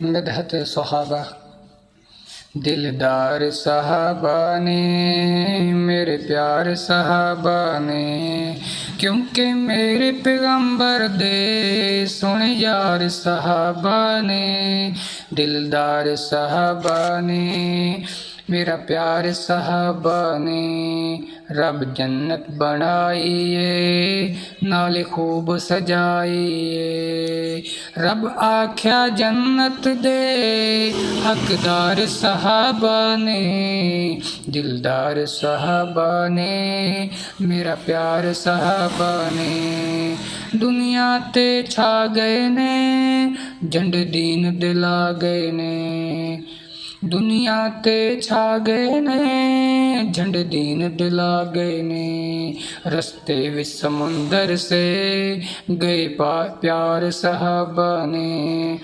मदहत सहाबा। दिलदार सहाबा ने मेरे प्यार सहाबा ने, क्योंकि मेरे पैगंबर दे सुन यार सहाबा ने। दिलदार सहाबा ने मेरा प्यार सहाबा ने, रब जन्नत बनाइए नाले खूब सजाइए। रब आख्या जन्नत दे हकदार सहाबा ने। दिलदार सहाबा ने मेरा प्यार सहाबा ने। दुनिया ते छा गए ने झंड दीन दिला गए ने। दुनिया ते छा गए ने झंड दीन दिला गए ने। रस्ते विच समुंदर से गए प्यार सहाबा ने।